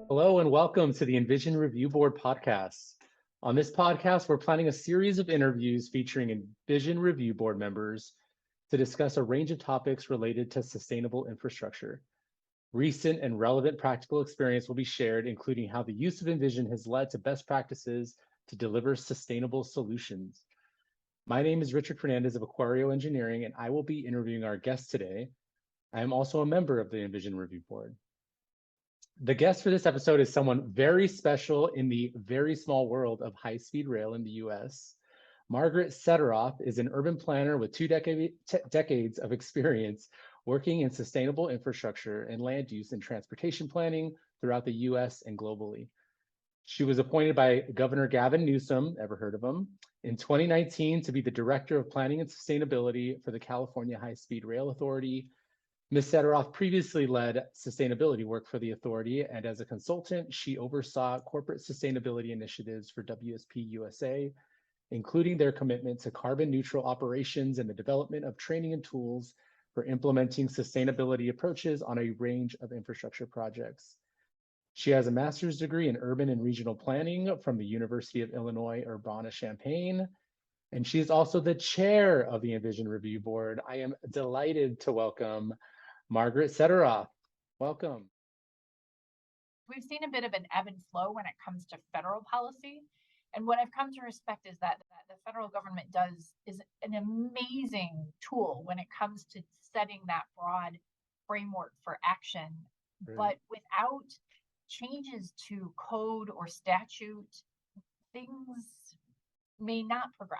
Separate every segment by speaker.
Speaker 1: Hello and welcome to the Envision Review Board podcast. On this podcast, we're planning a series of interviews featuring Envision Review Board members to discuss a range of topics related to sustainable infrastructure. Recent and relevant practical experience will be shared, including how the use of Envision has led to best practices to deliver sustainable solutions. My name is Richard Fernandez of Aquario Engineering, and I will be interviewing our guest today. I am also a member of the Envision Review Board. The guest for this episode is someone very special in the very small world of high-speed rail in the US. Margaret Cederoth is an urban planner with two decades of experience working in sustainable infrastructure and land use and transportation planning throughout the US and globally. She was appointed by Governor Gavin Newsom, ever heard of him, in 2019 to be the Director of Planning and Sustainability for the California High-Speed Rail Authority. Ms. Cederoff previously led sustainability work for the authority, and as a consultant, she oversaw corporate sustainability initiatives for WSP USA, including their commitment to carbon neutral operations and the development of training and tools for implementing sustainability approaches on a range of infrastructure projects. She has a master's degree in urban and regional planning from the University of Illinois Urbana-Champaign, and she is also the chair of the Envision Review Board. I am delighted to welcome Margaret Cederoff. Welcome.
Speaker 2: We've seen a bit of an ebb and flow when it comes to federal policy. And what I've come to respect is that the federal government is an amazing tool when it comes to setting that broad framework for action. Right. But without changes to code or statute, things may not progress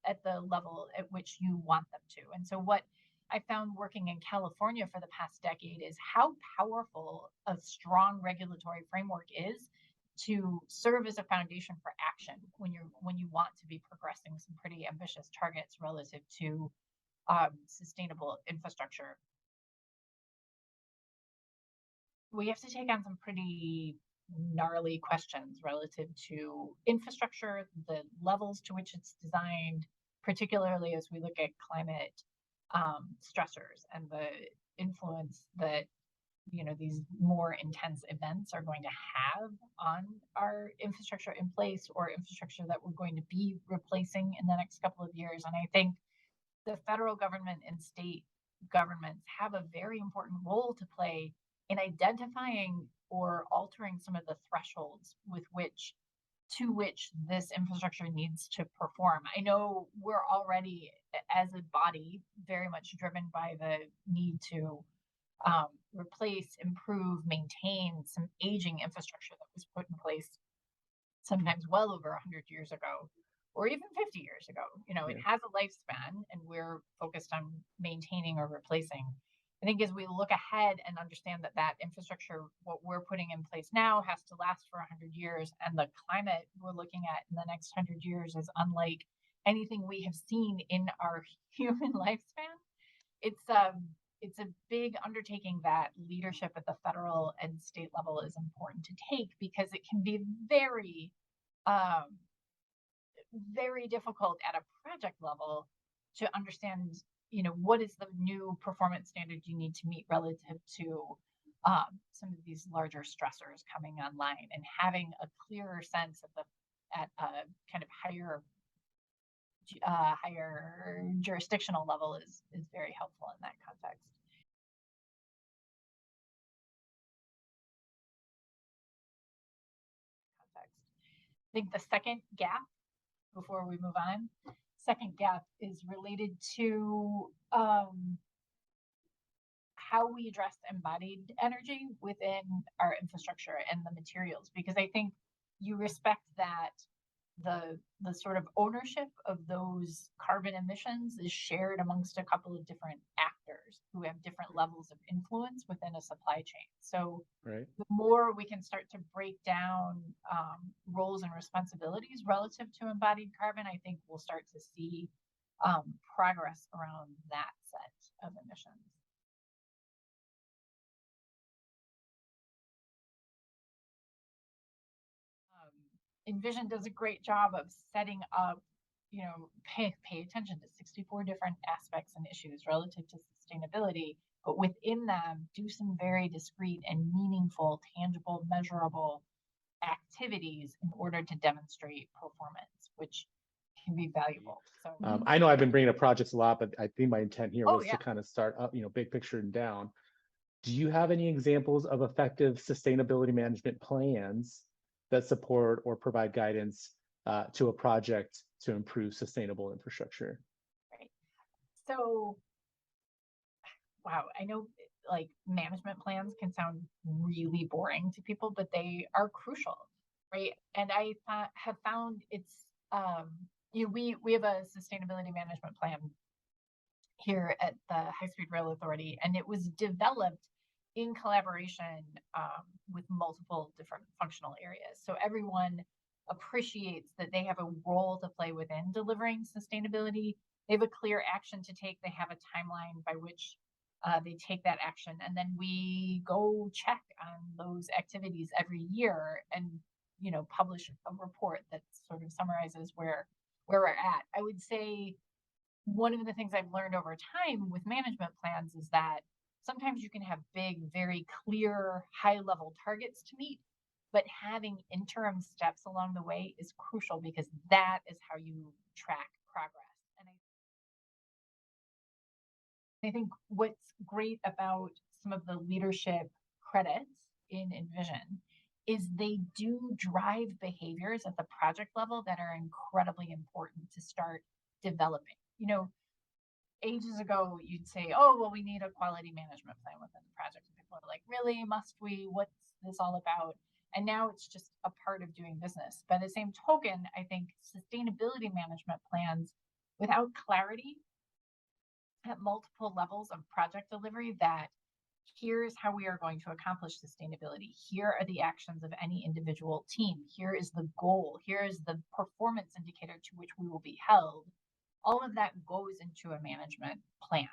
Speaker 2: at the level at which you want them to. And so what I found working in California for the past decade is how powerful a strong regulatory framework is to serve as a foundation for action when you want to be progressing some pretty ambitious targets relative to sustainable infrastructure. We have to take on some pretty gnarly questions relative to infrastructure, the levels to which it's designed, particularly as we look at climate stressors and the influence that these more intense events are going to have on our infrastructure in place or infrastructure that we're going to be replacing in the next couple of years. And I think the federal government and state governments have a very important role to play in identifying or altering some of the thresholds to which this infrastructure needs to perform. I know we're already, as a body, very much driven by the need to replace, improve, maintain some aging infrastructure that was put in place sometimes well over 100 years ago, or even 50 years ago. It has a lifespan, and we're focused on maintaining or replacing. I think as we look ahead and understand that infrastructure, what we're putting in place now, has to last for 100 years, and the climate we're looking at in the next 100 years is unlike anything we have seen in our human lifespan. It's a big undertaking that leadership at the federal and state level is important to take, because it can be very, very difficult at a project level to understand what is the new performance standard you need to meet relative to some of these larger stressors coming online, and having a clearer sense at a kind of higher jurisdictional level is very helpful in that context. I think the second gap, before we move on, is related to how we address embodied energy within our infrastructure and the materials, because I think you respect that the sort of ownership of those carbon emissions is shared amongst a couple of different actors who have different levels of influence within a supply chain. So the more we can start to break down roles and responsibilities relative to embodied carbon, I think we'll start to see progress around that set of emissions. Envision does a great job of setting up pay attention to 64 different aspects and issues relative to sustainability, but within them do some very discrete and meaningful, tangible, measurable activities in order to demonstrate performance, which can be valuable. So
Speaker 1: I know I've been bringing up projects a lot, but I think my intent here was
Speaker 2: yeah.
Speaker 1: to kind of start up, big picture and down. Do you have any examples of effective sustainability management plans that support or provide guidance to a project to improve sustainable infrastructure?
Speaker 2: Right. So, wow, I know like management plans can sound really boring to people, but they are crucial, right? And I have found it's we have a sustainability management plan here at the High Speed Rail Authority, and it was developed in collaboration with multiple different functional areas. So everyone appreciates that they have a role to play within delivering sustainability. They have a clear action to take. They have a timeline by which they take that action. And then we go check on those activities every year and, publish a report that sort of summarizes where we're at. I would say one of the things I've learned over time with management plans is that sometimes you can have big, very clear, high-level targets to meet, but having interim steps along the way is crucial because that is how you track progress. And I think what's great about some of the leadership credits in Envision is they do drive behaviors at the project level that are incredibly important to start developing. Ages ago, you'd say, oh, well, we need a quality management plan within the project. And people are like, really? Must we? What's this all about? And now it's just a part of doing business. By the same token, I think sustainability management plans without clarity at multiple levels of project delivery that here's how we are going to accomplish sustainability. Here are the actions of any individual team. Here is the goal. Here is the performance indicator to which we will be held. All of that goes into a management plan.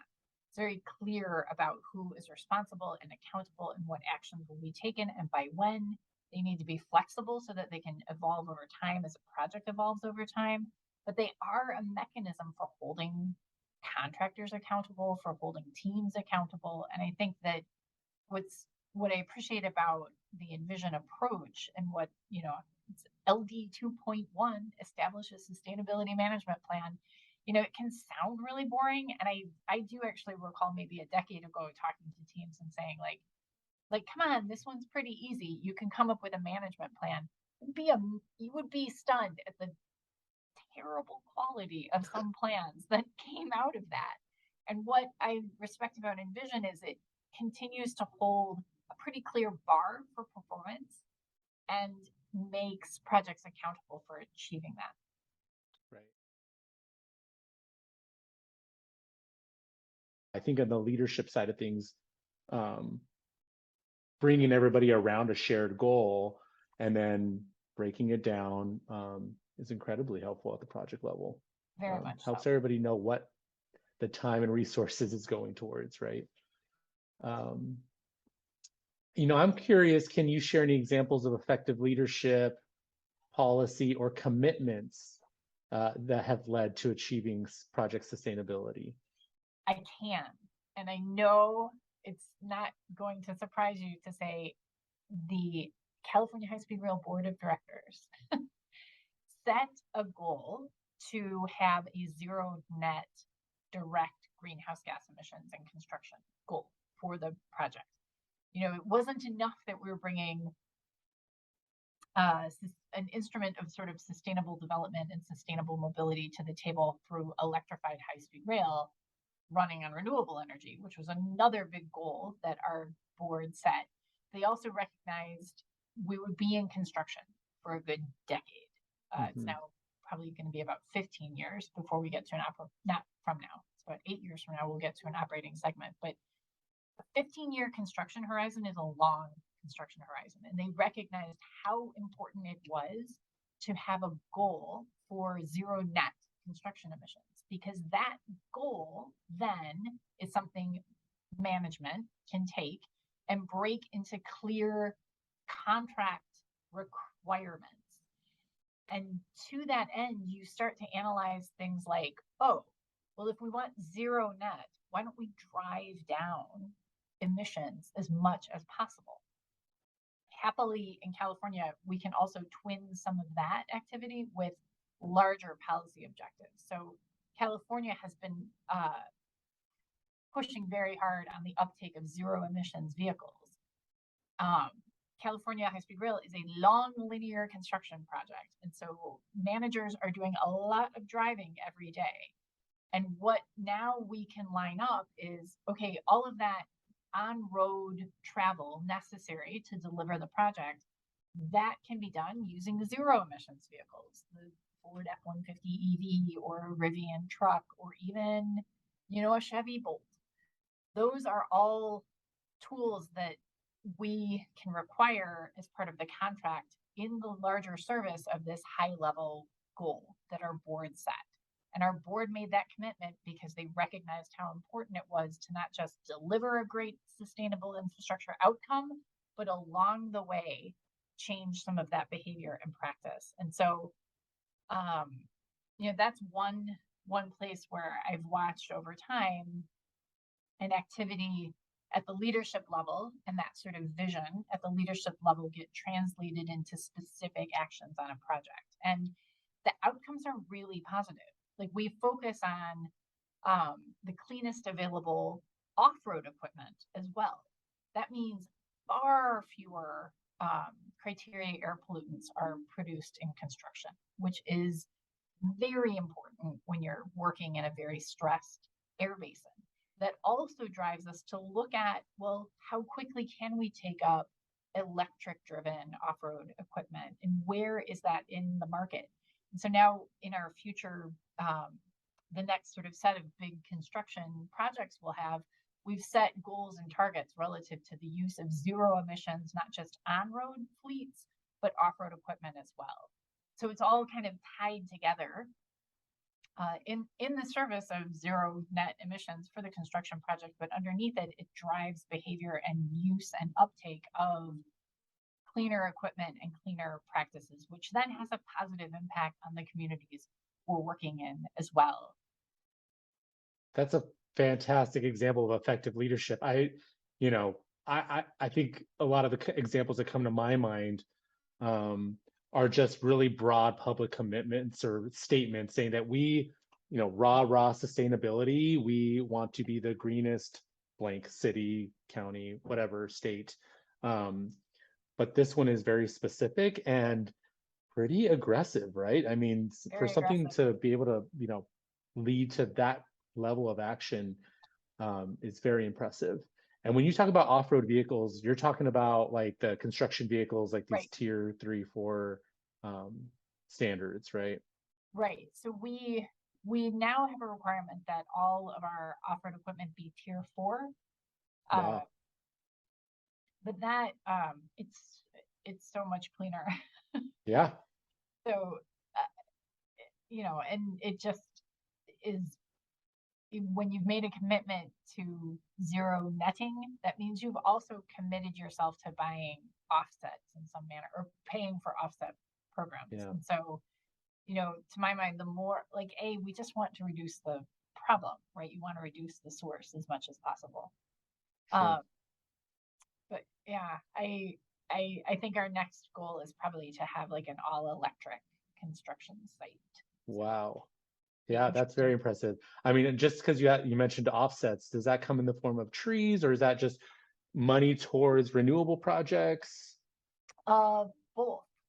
Speaker 2: It's very clear about who is responsible and accountable and what actions will be taken and by when. They need to be flexible so that they can evolve over time as a project evolves over time. But they are a mechanism for holding contractors accountable, for holding teams accountable. And I think that what I appreciate about the Envision approach and what, LD 2.1 establishes sustainability management plan. It can sound really boring. And I do actually recall maybe a decade ago talking to teams and saying like, come on, this one's pretty easy. You can come up with a management plan. You would be stunned at the terrible quality of some plans that came out of that. And what I respect about Envision is it continues to hold a pretty clear bar for performance and makes projects accountable for achieving that.
Speaker 1: Right. I think on the leadership side of things, bringing everybody around a shared goal and then breaking it down is incredibly helpful at the project level.
Speaker 2: Very much
Speaker 1: helps
Speaker 2: so.
Speaker 1: everybody know what the time and resources is going towards, right? I'm curious, can you share any examples of effective leadership, policy, or commitments that have led to achieving project sustainability?
Speaker 2: I can. And I know it's not going to surprise you to say the California High Speed Rail Board of Directors set a goal to have a zero net direct greenhouse gas emissions and construction goal for the project. It wasn't enough that we were bringing an instrument of sort of sustainable development and sustainable mobility to the table through electrified high-speed rail running on renewable energy, which was another big goal that our board set. They also recognized we would be in construction for a good decade. It's now probably going to be about 15 years before we get to not from now. It's about 8 years from now we'll get to an operating segment. But a 15-year construction horizon is a long construction horizon. And they recognized how important it was to have a goal for zero net construction emissions, because that goal then is something management can take and break into clear contract requirements. And to that end, you start to analyze things like, oh, well, if we want zero net, why don't we drive down emissions as much as possible? Happily, in California, we can also twin some of that activity with larger policy objectives. So California has been pushing very hard on the uptake of zero emissions vehicles. California High-Speed Rail is a long linear construction project. And so managers are doing a lot of driving every day. And what now we can line up is, okay, all of that on-road travel necessary to deliver the project, that can be done using the zero emissions vehicles, the Ford F-150 EV or a Rivian truck, or even, a Chevy Bolt. Those are all tools that we can require as part of the contract in the larger service of this high-level goal that our board set. And our board made that commitment because they recognized how important it was to not just deliver a great sustainable infrastructure outcome, but along the way, change some of that behavior and practice. And so, that's one place where I've watched over time an activity at the leadership level and that sort of vision at the leadership level get translated into specific actions on a project. And the outcomes are really positive. Like, we focus on the cleanest available off-road equipment as well. That means far fewer criteria air pollutants are produced in construction, which is very important when you're working in a very stressed air basin. That also drives us to look at, well, how quickly can we take up electric-driven off-road equipment, and where is that in the market? And so now in our future, the next sort of set of big construction projects we've set goals and targets relative to the use of zero emissions, not just on-road fleets, but off-road equipment as well. So it's all kind of tied together in the service of zero net emissions for the construction project, but underneath it, it drives behavior and use and uptake of cleaner equipment and cleaner practices, which then has a positive impact on the communities we're working in as well.
Speaker 1: That's a fantastic example of effective leadership. I think a lot of the examples that come to my mind are just really broad public commitments or statements saying that we, raw sustainability, we want to be the greenest blank city, county, whatever, state. But this one is very specific and pretty aggressive, right? I mean, for something to be able to, lead to that level of action is very impressive. And when you talk about off-road vehicles, you're talking about like the construction vehicles, like these tier 3, 4 standards, right?
Speaker 2: Right. So we now have a requirement that all of our off-road equipment be tier 4.
Speaker 1: Wow.
Speaker 2: But that it's so much cleaner.
Speaker 1: Yeah.
Speaker 2: So and it just is, when you've made a commitment to zero netting, that means you've also committed yourself to buying offsets in some manner or paying for offset programs. Yeah. And so, to my mind, the more we just want to reduce the problem, right? You want to reduce the source as much as possible. Sure. But yeah, I think our next goal is probably to have like an all electric construction site.
Speaker 1: Wow. Yeah, that's very impressive. I mean, just because you mentioned offsets, does that come in the form of trees, or is that just money towards renewable projects?
Speaker 2: Both.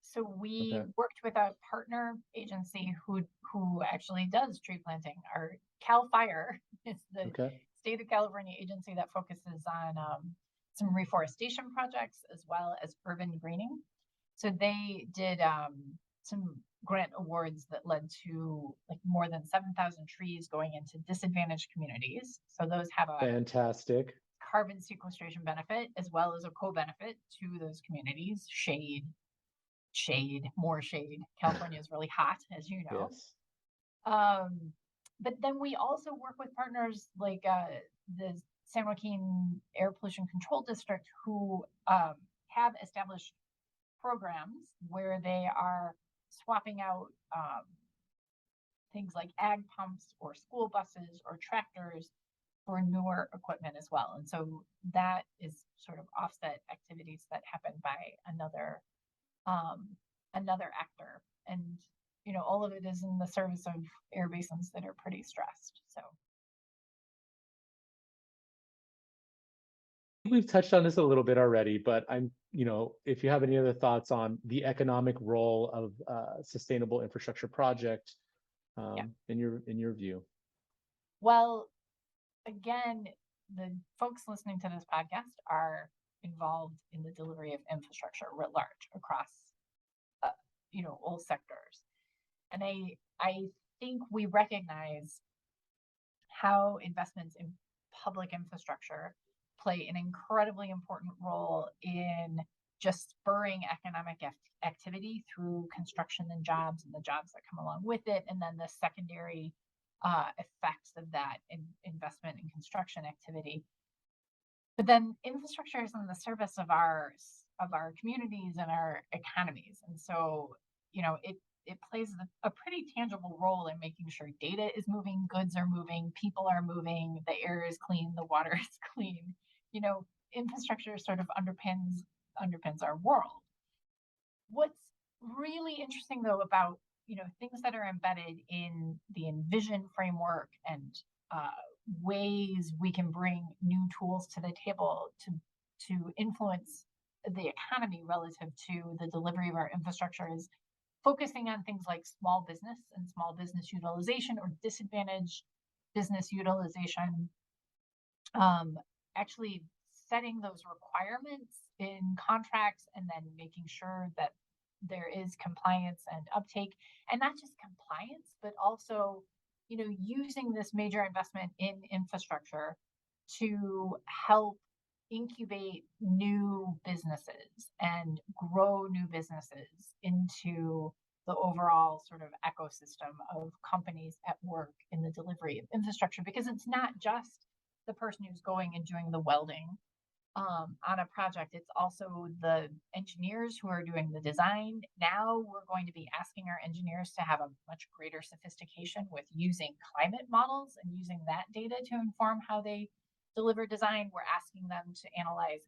Speaker 2: So we worked with a partner agency who actually does tree planting. Our Cal Fire is the state of California agency that focuses on some reforestation projects as well as urban greening. So they did some grant awards that led to like more than 7,000 trees going into disadvantaged communities. So those have a
Speaker 1: fantastic
Speaker 2: carbon sequestration benefit as well as a co-benefit to those communities. Shade, more shade. California is really hot, as you know. Yes. But then we also work with partners like the San Joaquin Air Pollution Control District, who have established programs where they are swapping out things like ag pumps or school buses or tractors for newer equipment as well. And so that is sort of offset activities that happen by another actor. And all of it is in the service of air basins that are pretty stressed. So
Speaker 1: we've touched on this a little bit already, but if you have any other thoughts on the economic role of sustainable infrastructure project in your view.
Speaker 2: Well, again, the folks listening to this podcast are involved in the delivery of infrastructure writ large across all sectors. And I think we recognize how investments in public infrastructure play an incredibly important role in just spurring economic activity through construction and jobs and the jobs that come along with it, and then the secondary effects of that investment in construction activity. But then infrastructure is in the service of our communities and our economies, and so it plays a pretty tangible role in making sure data is moving, goods are moving, people are moving, the air is clean, the water is clean. Infrastructure sort of underpins our world. What's really interesting though about things that are embedded in the Envision framework and ways we can bring new tools to the table to influence the economy relative to the delivery of our infrastructure is focusing on things like small business and small business utilization or disadvantaged business utilization, actually setting those requirements in contracts and then making sure that there is compliance and uptake, and not just compliance, but also using this major investment in infrastructure to help incubate new businesses and grow new businesses into the overall sort of ecosystem of companies at work in the delivery of infrastructure, because it's not just the person who's going and doing the welding on a project. It's also the engineers who are doing the design. Now we're going to be asking our engineers to have a much greater sophistication with using climate models and using that data to inform how they deliver design. We're asking them to analyze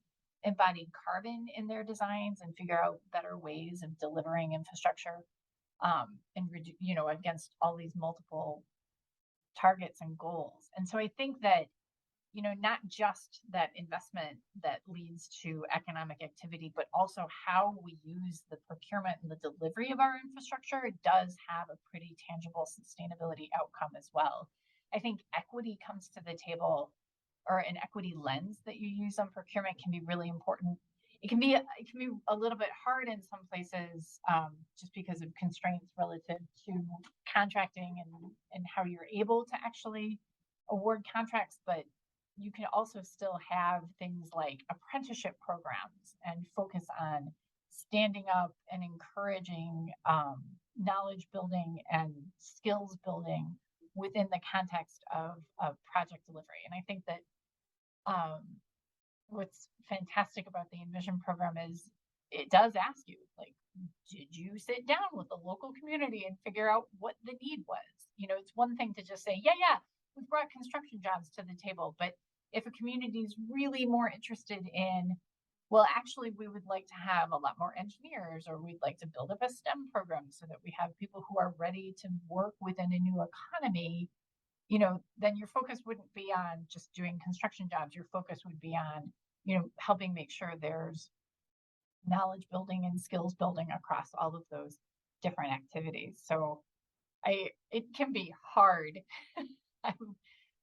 Speaker 2: embodied carbon in their designs and figure out better ways of delivering infrastructure against all these multiple targets and goals. And so I think that not just that investment that leads to economic activity, but also how we use the procurement and the delivery of our infrastructure, it does have a pretty tangible sustainability outcome as well. I think equity comes to the table, or an equity lens that you use on procurement can be really important. It can be a little bit hard in some places just because of constraints relative to contracting and how you're able to actually award contracts, but you can also still have things like apprenticeship programs and focus on standing up and encouraging knowledge building and skills building within the context of project delivery. And I think that what's fantastic about the Envision program is it does ask you, like, did you sit down with the local community and figure out what the need was? It's one thing to just say, yeah, we've brought construction jobs to the table, but if a community is really more interested in, well, actually, we would like to have a lot more engineers, or we'd like to build up a STEM program so that we have people who are ready to work within a new economy, then your focus wouldn't be on just doing construction jobs. Your focus would be on, helping make sure there's knowledge building and skills building across all of those different activities. So it can be hard.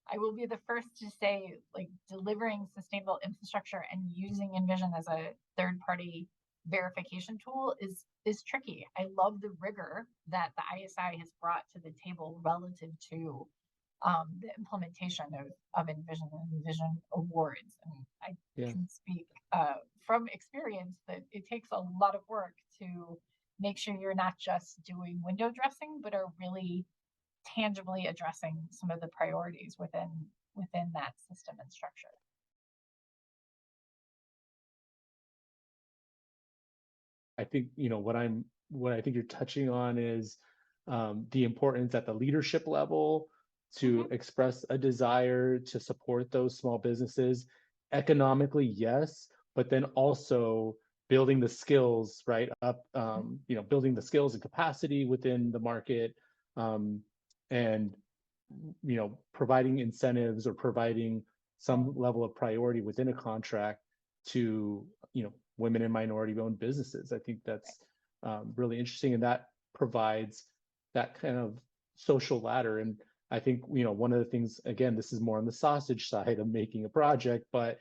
Speaker 2: I will be the first to say, like, delivering sustainable infrastructure and using Envision as a third-party verification tool is tricky. I love the rigor that the ISI has brought to the table relative to the implementation of Envision and Envision awards. And I can speak from experience that it takes a lot of work to make sure you're not just doing window dressing, but are really tangibly addressing some of the priorities within that system and structure. I
Speaker 1: think what what I think you're touching on is the importance at the leadership level to express a desire to support those small businesses economically, yes, but then also building the skills right up, building the skills and capacity within the market, and providing incentives or providing some level of priority within a contract to women and minority owned businesses. I think that's really interesting, and that provides that kind of social ladder. And I think one of the things, again, this is more on the sausage side of making a project, but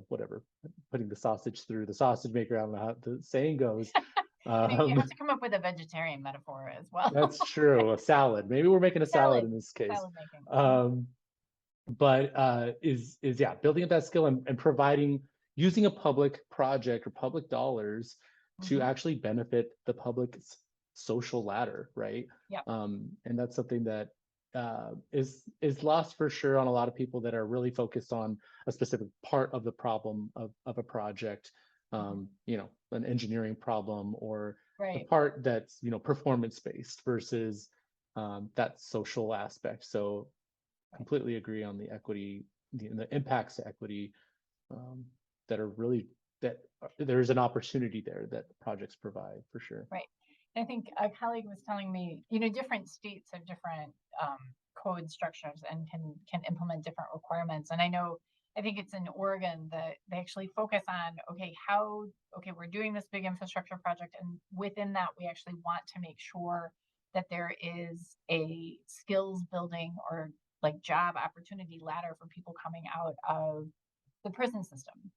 Speaker 1: whatever, putting the sausage through the sausage maker, I don't know how the saying goes.
Speaker 2: You have to come up with a vegetarian metaphor as well.
Speaker 1: That's true. A salad. Maybe we're making a salad in this case.
Speaker 2: Salad making.
Speaker 1: But is building up that skill and providing, using a public project or public dollars to actually benefit the public's social ladder, right?
Speaker 2: Yeah.
Speaker 1: And that's something that is lost for sure on a lot of people that are really focused on a specific part of the problem of a project, an engineering problem, or the part that's performance based versus that social aspect. So completely agree on the equity, the impacts to equity that are really, that there's an opportunity there that projects provide for sure.
Speaker 2: Right. I think a colleague was telling me, different states have different code structures and can implement different requirements. And I think it's in Oregon that they actually focus on, we're doing this big infrastructure project, and within that, we actually want to make sure that there is a skills building or like job opportunity ladder for people coming out of the prison system.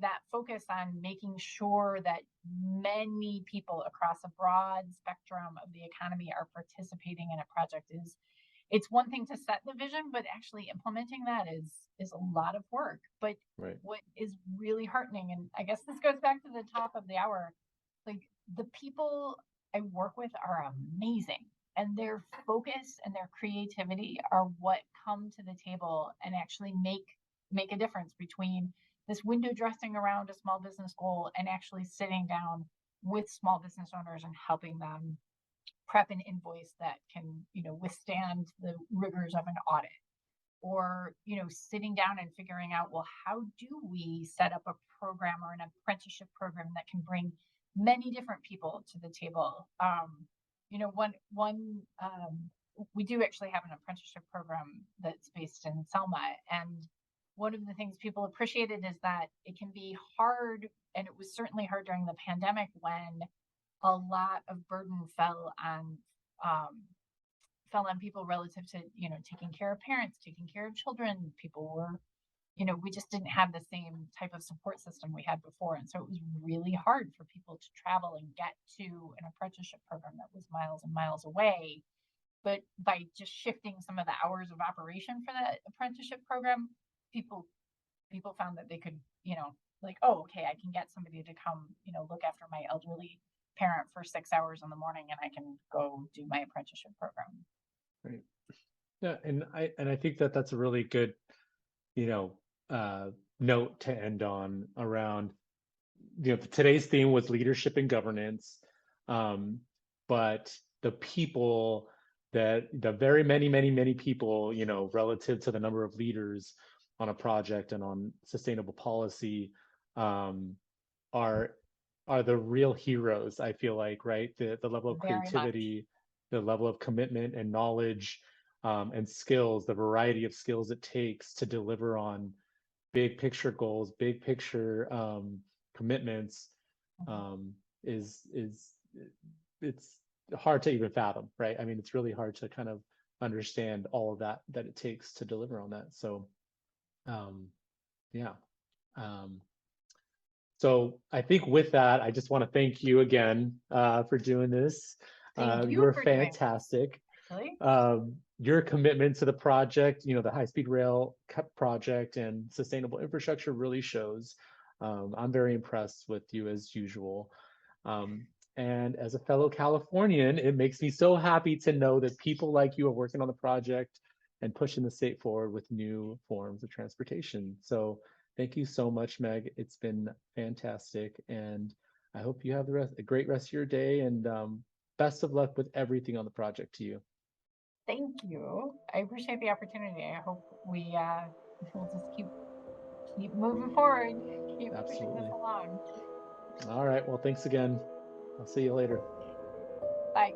Speaker 2: That focus on making sure that many people across a broad spectrum of the economy are participating in a project it's one thing to set the vision, but actually implementing that is a lot of work. But what is really heartening, and I guess this goes back to the top of the hour, like the people I work with are amazing, and their focus and their creativity are what come to the table and actually make a difference between this window dressing around a small business goal and actually sitting down with small business owners and helping them prep an invoice that can, withstand the rigors of an audit, or, sitting down and figuring out, well, how do we set up a program or an apprenticeship program that can bring many different people to the table? We do actually have an apprenticeship program that's based in Selma, and one of the things people appreciated is that it can be hard, and it was certainly hard during the pandemic when a lot of burden fell on people relative to, taking care of parents, taking care of children. People were, we just didn't have the same type of support system we had before. And so it was really hard for people to travel and get to an apprenticeship program that was miles and miles away. But by just shifting some of the hours of operation for that apprenticeship program, people found that they could, I can get somebody to come, look after my elderly parent for 6 hours in the morning, and I can go do my apprenticeship program.
Speaker 1: Right. Yeah, and I think that that's a really good, note to end on around, today's theme was leadership and governance, but the people the very many people, relative to the number of leaders on a project and on sustainable policy, are the real heroes, I feel like, right? The level of creativity, the level of commitment and knowledge, and skills, the variety of skills it takes to deliver on big picture goals, big picture commitments, it's hard to even fathom, right? I mean, it's really hard to kind of understand all of that it takes to deliver on that. So, so I think with that, I just want to thank you again for doing this. You were fantastic. Your commitment to the project, the high-speed rail project and sustainable infrastructure really shows. I'm very impressed with you as usual. And as a fellow Californian, it makes me so happy to know that people like you are working on the project and pushing the state forward with new forms of transportation. So Thank you so much, Meg. It's been fantastic, and I hope you have a great rest of your day, and best of luck with everything on the project to you.
Speaker 2: Thank you. I appreciate the opportunity. I hope we'll just keep moving forward, keep pushing this
Speaker 1: Absolutely.
Speaker 2: along.
Speaker 1: All right. Well, thanks again. I'll see you later.
Speaker 2: Bye.